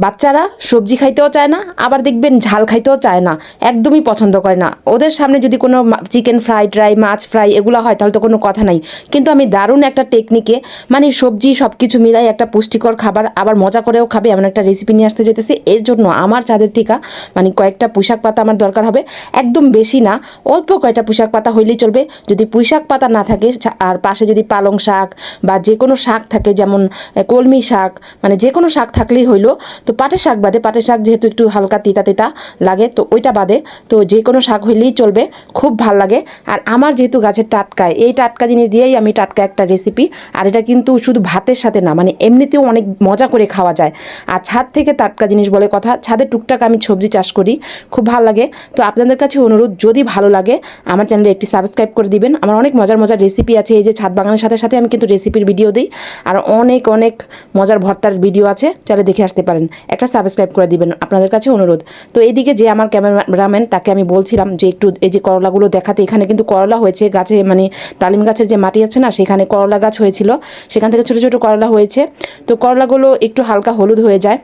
বাচ্চারা সবজি খাইতেও চায় না, আবার দেখবেন ঝাল খাইতেও চায় না, একদমই পছন্দ করে না। ওদের সামনে যদি কোনো চিকেন ফ্রাই ট্রাই, মাছ ফ্রাই এগুলো হয় তাহলে তো কোনো কথা নাই। কিন্তু আমি দারুণ একটা টেকনিকে মানে সবজি সব কিছু মিলাই একটা পুষ্টিকর খাবার, আবার মজা করেও খাবে এমন একটা রেসিপি নিয়ে আসতে যেতেছি। এর জন্য আমার চাঁদের টিকা মানে কয়েকটা পুঁইশাক পাতা আমার দরকার হবে, একদম বেশি না, অল্প কয়েকটা পুঁইশাক পাতা হইলেই চলবে। যদি পুঁইশাক পাতা না থাকে আর পাশে যদি পালং শাক বা যে কোনো শাক থাকে, যেমন কলমি শাক, মানে যে কোনো শাক থাকলেই হইলো। তো পাটের শাক বাদে, পাটের শাক যেহেতু একটু হালকা তিতা তিতা লাগে তো ওইটা বাদে, তো যে কোনো শাক হইলেই চলবে, খুব ভাল লাগে। আর আমার যেহেতু গাছের টাটকায়, এই টাটকা জিনিস দিয়েই আমি টাটকা একটা রেসিপি। আর এটা কিন্তু শুধু ভাতের সাথে না, মানে এমনিতেও অনেক মজা করে খাওয়া যায়। আর ছাদ থেকে টাটকা জিনিস বলে কথা, ছাদে টুকটাক আমি সবজি চাষ করি, খুব ভালো লাগে। তো আপনাদের কাছে অনুরোধ, যদি ভালো লাগে আমার চ্যানেলে একটি সাবস্ক্রাইব করে দিবেন। আমার অনেক মজার মজার রেসিপি আছে, এই যে ছাদ বাগানের সাথে সাথে আমি কিন্তু রেসিপির ভিডিও দিই, আর অনেক অনেক মজার ভর্তার ভিডিও আছে, চলে দেখে আসতে পারেন। একটা সাবস্ক্রাইব করে দিবেন, আপনাদের কাছে অনুরোধ। তো এইদিকে যে আমার ক্যামেরাম্যান, তাকে আমি বলছিলাম যে একটু এই যে করলাগুলো দেখাতে। এখানে কিন্তু করলা হয়েছে গাছে, মানে ডালিম গাছের যে মাটি আছে না, সেখানে করলা গাছ হয়েছিল, সেখান থেকে ছোটো ছোটো করলা হয়েছে। তো করলাগুলো একটু হালকা হলুদ হয়ে যায়,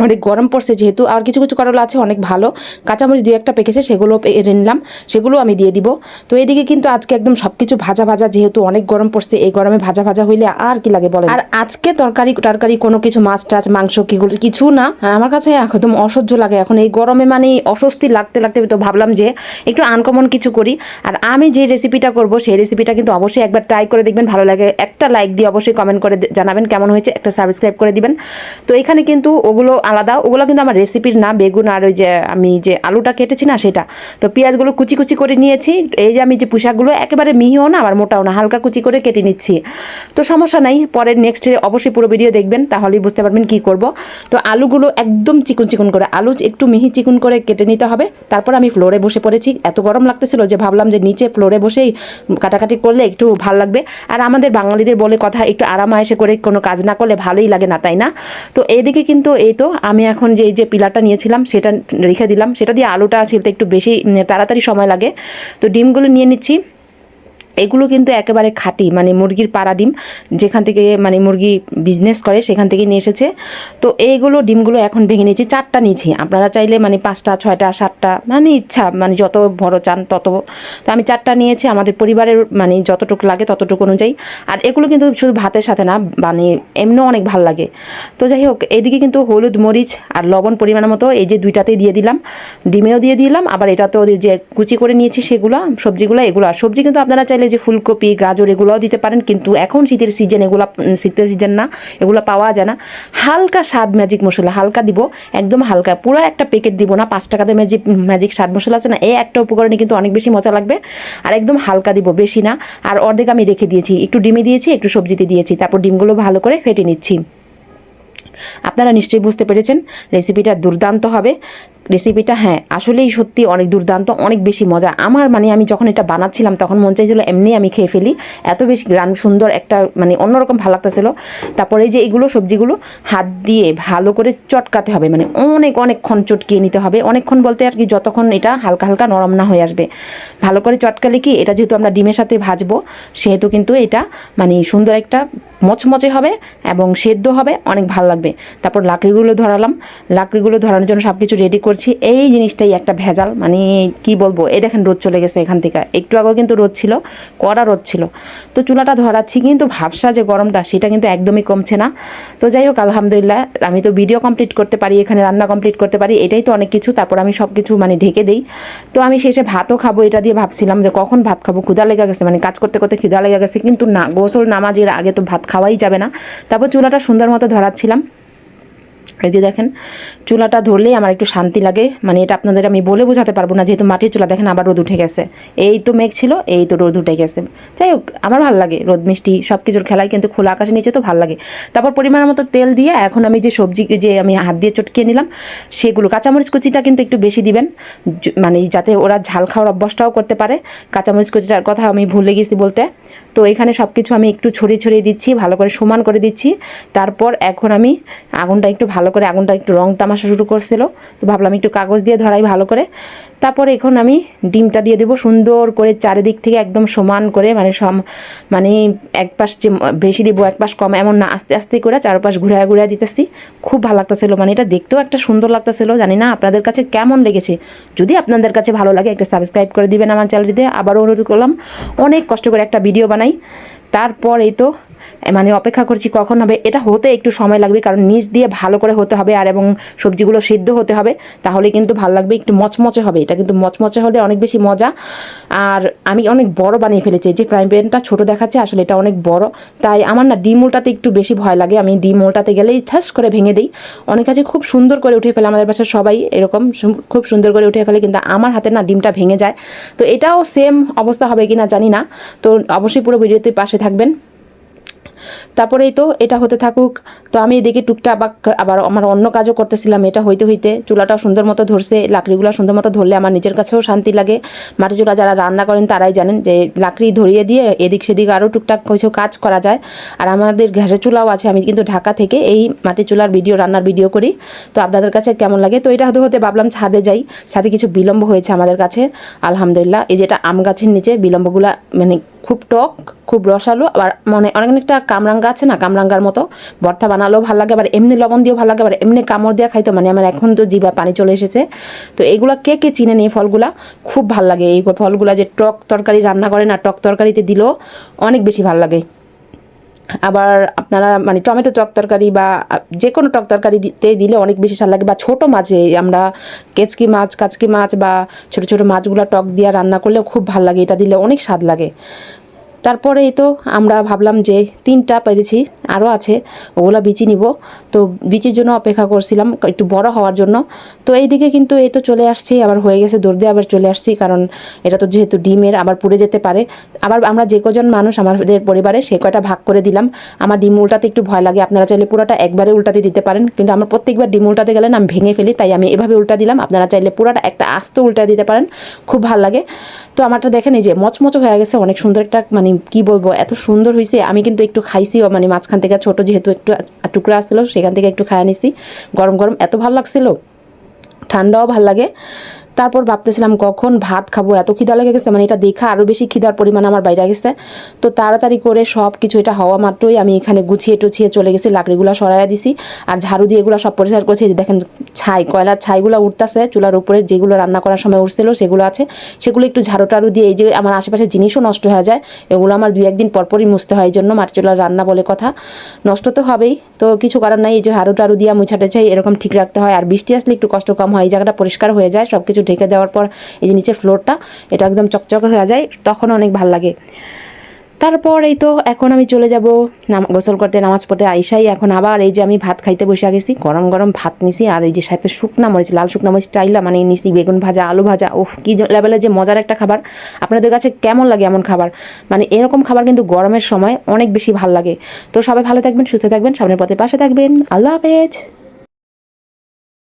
অনেক গরম পড়ছে যেহেতু। আর কিছু কিছু করলা আছে অনেক ভালো, কাঁচামরিচ দুই একটা পেকেছে, সেগুলো এনে নিলাম, সেগুলো আমি দিয়ে দিব। তো এইদিকে কিন্তু আজকে একদম সব কিছু ভাজা ভাজা, যেহেতু অনেক গরম পড়ছে, এই গরমে ভাজা ভাজা হইলে আর কি লাগে বলেন। আর আজকে তরকারি কোনো কিছু মাছ টাছ মাংস কিছু না, আমার কাছে একদম অসহ্য লাগে এখন এই গরমে, মানে অস্বস্তি লাগতে লাগতে। তো ভাবলাম যে একটু আনকমন কিছু করি। আর আমি যে রেসিপিটা করব সেই রেসিপিটা কিন্তু অবশ্যই একবার ট্রাই করে দেখবেন, ভালো লাগে একটা লাইক দিয়ে অবশ্যই কমেন্ট করে জানাবেন কেমন হয়েছে, একটা সাবস্ক্রাইব করে দিবেন। তো এখানে কিন্তু ওগুলো আলাদা, ওগুলো কিন্তু আমার রেসিপির না, বেগুন আর ওই যে আমি যে আলুটা কেটেছি না সেটা। তো পেঁয়াজগুলো কুচি কুচি করে নিয়েছি, এই যে আমি যে পোশাকগুলো একেবারে মিহিও না আবার মোটাও না, হালকা কুচি করে কেটে নিচ্ছি। তো সমস্যা নাই, পরে নেক্সট অবশ্যই পুরো ভিডিও দেখবেন, তাহলেই বুঝতে পারবেন কি করব। তো আলুগুলো একদম চিকন চিকন করে, আলু একটু মিহি চিকন করে কেটে নিতে হবে। তারপর আমি ফ্লোরে বসে পড়েছি, এত গরম লাগতেছিল যে ভাবলাম যে নিচে ফ্লোরে বসেই কাটাকাটি করলে একটু ভালো লাগবে। আর আমাদের বাঙালিদের বলে কথা, একটু আরামায়েশে করে কোনো কাজ না করলে ভালোই লাগে না, তাই না? তো এইদিকে কিন্তু এই তো আমি এখন যে এই যে পিলারটা নিয়েছিলাম সেটা রেখে দিলাম, সেটা দিয়ে আলুটা ছিলতে একটু বেশি তাড়াতাড়ি সময় লাগে। তো ডিমগুলো নিয়ে নিচ্ছি, এগুলো কিন্তু একেবারে খাঁটি, মানে মুরগির পাড়া ডিম, যেখান থেকে মানে মুরগি বিজনেস করে সেখান থেকে নিয়ে এসেছে। তো এইগুলো ডিমগুলো এখন ভেঙে নিয়েছি, 4টা নিয়েছি, আপনারা চাইলে মানে 5টা 6টা 7টা মানে ইচ্ছা, মানে যত বড় চান তত। তো আমি 4টা নিয়েছি, আমাদের পরিবারের মানে যতটুকু লাগে ততটুকু অনুযায়ী। আর এগুলো কিন্তু শুধু ভাতের সাথে না, মানে এমনিও অনেক ভালো লাগে। তো যাই হোক, এদিকে কিন্তু হলুদ মরিচ আর লবণ পরিমাণ মতো এই যে দুইটাতেই দিয়ে দিলাম, ডিমেও দিয়ে দিলাম, আবার এটা তো যে কুচি করে নিয়েছি সেগুলো সবজিগুলো, এগুলো আর সবজি কিন্তু আপনারা চাইলে যে ফুলকপি গাজর এগুলোও দিতে পারেন, কিন্তু এখন শীতের সিজন, এগুলো শীতের সিজন না, এগুলো পাওয়া যায় না। হালকা স্বাদ ম্যাজিক মশলা হালকা দিব, একদম হালকা, পুরো একটা প্যাকেট দিব না, 5 টাকাতে ম্যাজিক স্বাদ মশলা আছে না, এই একটা উপকরণে কিন্তু অনেক বেশি মজা লাগবে। আর একদম হালকা দিব, বেশি না। আর অর্ধেক আমি রেখে দিয়েছি, একটু ডিমে দিয়েছি, একটু সবজিতে দিয়েছি, তারপর ডিমগুলো ভালো করে ফেটে নিচ্ছি। আপনারা নিশ্চয়ই বুঝতে পেরেছেন রেসিপিটা দুর্দান্ত হবে। রেসিপিটা হ্যাঁ আসলেই সত্যি অনেক দুর্দান্ত, অনেক বেশি মজা। আমার মানে আমি যখন এটা বানাচ্ছিলাম তখন মন চাইছিল এমনি আমি খেয়ে ফেলি, এত বেশি গ্রান সুন্দর একটা মানে অন্যরকম ভালো লাগতেছিল। তারপরে এই যে এগুলো সবজিগুলো হাত দিয়ে ভালো করে চটকাতে হবে, মানে অনেকক্ষণ চটকিয়ে নিতে হবে, অনেকক্ষণ বলতে আর কি যতক্ষণ এটা হালকা হালকা নরম না হয়ে আসবে। ভালো করে চটকালে কি, এটা যেহেতু আমরা ডিমের সাথে ভাজবো সেহেতু কিন্তু এটা মানে সুন্দর একটা মচমচে হবে এবং সেদ্ধ হবে, অনেক ভালো লাগবে। তারপর লাকড়িগুলো ধরালাম, লাকড়িগুলো ধরানোর জন্য সব কিছু রেডি করছি। এই জিনিসটাই একটা ভেজাল, মানে কি বলবো, এই দেখেন রোদ চলে গেছে এখান থেকে, একটু আগেও কিন্তু রোদ ছিল, কড়া রোদ ছিল। তো চুলাটা ধরাচ্ছি, কিন্তু ভাবসা যে গরমটা সেটা কিন্তু একদমই কমছে না। তো যাই হোক আলহামদুলিল্লাহ, আমি তো ভিডিও কমপ্লিট করতে পারি, এখানে রান্না কমপ্লিট করতে পারি, এটাই তো অনেক কিছু। তারপর আমি সব কিছু মানে ঢেকে দিই। তো আমি শেষে ভাতও খাবো, এটা দিয়ে ভাবছিলাম যে কখন ভাত খাবো, ক্ষুধা লেগে গেছে, মানে কাজ করতে করতে খিদা লেগে গেছে, কিন্তু না, গোসল নামাজের আগে তো ভাত খাওয়াই যাবে না। তারপর চুলাটা সুন্দর মতো ধরাচ্ছিলাম। এই যে দেখেন চুলাটা ধরলেই আমার একটু শান্তি লাগে, মানে এটা আপনাদের আমি বলে বোঝাতে পারবো না, যেহেতু মাটির চুলা। দেখেন আবার রোদ উঠে গেছে, এই তো মেঘ ছিল, এই তো রোদ উঠে গেছে। যাই হোক আমার ভালো লাগে, রোদ মিষ্টি সব কিছুর খেলায় কিন্তু খোলা আকাশের নিচে তো ভালো লাগে। তারপর পরিমাণ মতো তেল দিয়ে এখন আমি যে সবজি যে আমি হাত দিয়ে চটকিয়ে নিলাম সেগুলো, কাঁচামরিচ কুচিটা কিন্তু একটু বেশি দিবেন, মানে যাতে ওরা ঝাল খাওয়ার অভ্যাসটাও করতে পারে। কাঁচামরিচ কুচিটার কথা আমি ভুলে গেছি বলতে। তো এখানে সব কিছু আমি একটু ছড়িয়ে ছড়িয়ে দিচ্ছি, ভালো করে সমান করে দিচ্ছি। তারপর এখন আমি আগুনটা একটু ভালো করে আগুনটা একটু রং তামাশা শুরু করছিল। তো ভাবলাম একটু কাগজ দিয়ে ধরাই ভালো করে। তারপরে এখন আমি ডিমটা দিয়ে দেবো সুন্দর করে চারিদিক থেকে একদম সমান করে, মানে এক পাশ যে বেশি দিব এক পাশ কম এমন না, আস্তে আস্তে করে চারপাশ ঘুরায় ঘুরায় দিতেছি। খুব ভালো লাগতেছিল, মানে এটা দেখতেও একটা সুন্দর লাগতেছিল। জানি না আপনাদের কাছে কেমন লেগেছে। যদি আপনাদের কাছে ভালো লাগে একটা সাবস্ক্রাইব করে দিবেন আমার চ্যানেলটিতে। আবারও অনুরোধ করলাম, অনেক কষ্ট করে একটা ভিডিও বানাই। তারপর এই তো মানে অপেক্ষা করছি কখন হবে। এটা হতে একটু সময় লাগবে, কারণ নিচ দিয়ে ভালো করে হতে হবে আর এবং সবজিগুলো সিদ্ধ হতে হবে, তাহলে কিন্তু ভালো লাগবে। একটু মচমচে হবে, এটা কিন্তু মচমচে হলে অনেক বেশি মজা। আর আমি অনেক বড় বানিয়ে ফেলেছি, যে ফ্রাই প্যানটা ছোটো দেখাচ্ছে আসলে এটা অনেক বড়। তাই আমার না ডিম উল্টাতে একটু বেশি ভয় লাগে। আমি ডিম উল্টাতে গেলেই ঠাস করে ভেঙে দিই। অনেক কাছে খুব সুন্দর করে উঠে ফেলে, আমাদের বাসার সবাই এরকম খুব সুন্দর করে উঠে ফেলে, কিন্তু আমার হাতে না ডিমটা ভেঙে যায়। তো এটাও সেম অবস্থা হবে কিনা জানি না, তো অবশ্যই পুরো ভিডিওতে পাশে থাকবেন। তারপরেই তো এটা হতে থাকুক। তো আমি এদিকে টুকটাক আবার আমার অন্য কাজও করতেছিলাম। এটা হইতে হইতে চুলাটা সুন্দর মতো ধরছে, লাকড়িগুলো সুন্দর মতো ধরলে আমার নিজের কাছেও শান্তি লাগে। মাটির চুলা যারা রান্না করেন তারাই জানেন যে লাকড়ি ধরিয়ে দিয়ে এদিক সেদিক আরও টুকটাক কিছু কাজ করা যায়। আর আমাদের গ্যাসের চুলাও আছে, আমি কিন্তু ঢাকা থেকে এই মাটির চুলার রান্নার ভিডিও করি। তো আপনাদের কাছে কেমন লাগে। তো এটা হতে হতে ভাবলাম ছাদে যাই। ছাদে কিছু বিলম্ব হয়েছে আমাদের কাছে আলহামদুলিল্লাহ। এই যেটা আম গাছের নিচে বিলম্বগুলা মানে খুব টক, খুব রসালো, আবার মানে অনেকটা কামরাঙ্গা আছে না, কামরাঙ্গার মতো ভর্তা বানালেও ভালো লাগে, আবার এমনি লবণ দিয়েও ভালো লাগে, আবার এমনি কামড় দিয়ে খাইতো মানে আমার এখন তো জিভা পানি চলে এসেছে। তো এইগুলা কে কে চিনে নেই ফলগুলা, খুব ভালো লাগে এই ফলগুলা। যে টক তরকারি রান্না করে না, টক তরকারিতে দিলেও অনেক বেশি ভালো লাগে। আবার আপনারা মানে টমেটো টক তরকারি বা যে কোনো টক তরকারিতে দিলে অনেক বেশি স্বাদ লাগে। বা ছোটো মাছে আমরা কাচকি মাছ বা ছোটো ছোটো মাছগুলো টক দিয়ে রান্না করলেও খুব ভালো লাগে, এটা দিলে অনেক স্বাদ লাগে। তারপরে এই তো আমরা ভাবলাম যে 3টা পেরেছি, আরও আছে, ওগুলো বিচি নিব। তো বিচির জন্য অপেক্ষা করছিলাম একটু বড় হওয়ার জন্য। তো এইদিকে কিন্তু এই তো চলে আসছি, আবার হয়ে গেছে, দৌড় দিয়ে আবার চলে আসছি, কারণ এটা তো যেহেতু ডিমের আবার পুড়ে যেতে পারে। আবার আমরা যে কজন মানুষ আমাদের পরিবারে সে কয়টা ভাগ করে দিলাম। আমার ডিম উল্টাতে একটু ভয় লাগে, আপনারা চাইলে পুরোটা একবারে উল্টাতে দিতে পারেন, কিন্তু আমার প্রত্যেকবার ডিম উল্টাতে গেলে আমি ভেঙে ফেলি, তাই আমি এভাবে উল্টা দিলাম। আপনারা চাইলে পুরোটা একটা আস্ত উল্টা দিতে পারেন, খুব ভালো লাগে। তো আমারটা দেখেন এই যে মচমচো হয়ে গেছে, অনেক সুন্দর একটা মানে কি বলবো, এত সুন্দর হয়েছে। আমি কিন্তু একটু খাইছিও, মানে মাঝখান থেকে ছোটো যেহেতু একটু টুকরা আসছিলো সেখান থেকে একটু খাইয়া নিছি। গরম গরম এত ভালো লাগছিল, ঠান্ডাও ভাল লাগে। তারপর ভাবতেছিলাম কখন ভাত খাবো, এত খিদা লেগে গেছে, মানে এটা দেখা আরও বেশি খিদার পরিমাণ আমার বাইরে গেছে। তো তাড়াতাড়ি করে সব কিছু এটা হওয়া মাত্রই আমি এখানে গুছিয়ে টুছিয়ে চলে গেছি, লাকড়িগুলো সরাইয়া দিছি আর ঝাড়ু দিয়ে এগুলো সব পরিষ্কার করছি। দেখেন কয়লার ছাইগুলো উঠতেছে চুলার উপরে, যেগুলো রান্না করার সময় উঠছিল সেগুলো আছে, সেগুলো একটু ঝাড়ু টাড়ু দিয়ে, এই যে আমার আশেপাশে জিনিসও নষ্ট হয়ে যায়, এগুলো আমার 2-1 দিন পরপরই মুছতে হয়। এই জন্য মাটির চুলার রান্না বলে কথা, নষ্ট তো হবেই, তো কিছু করার নাই। এই যে ঝাড়ু টাড়ু দিয়ে মুছাটে চাই এরকম ঠিক রাখতে হয়। আর বৃষ্টি আসলে একটু কষ্ট কম হয়, এই জায়গাটা পরিষ্কার হয়ে যায়, সব কিছু ঢেকে দেওয়ার পর এই যে নিচের ফ্লোরটা এটা একদম চকচকে হয়ে যায়, তখন অনেক ভালো লাগে। তারপর এই তো এখন আমি চলে যাব গোসল করতে, নামাজ পড়তে আইসাই এখন আবার এই যে আমি ভাত খাইতে বসে গেছি, গরম গরম ভাত নিছি। আর এই যে সাথে শুকনা মরিচ, লাল শুকনা মরিচ টাইলা মানে নিছি, বেগুন ভাজা, আলু ভাজা, ওফ কি লেভেলের যে মজার একটা খাবার। আপনাদের কাছে কেমন লাগে এমন খাবার? মানে এরকম খাবার কিন্তু গরমের সময় অনেক বেশি ভালো লাগে। তো সবাই ভালো থাকবেন, সুস্থ থাকবেন, সামনের পথে পাশে থাকবেন। আল্লাহ হাফেজ।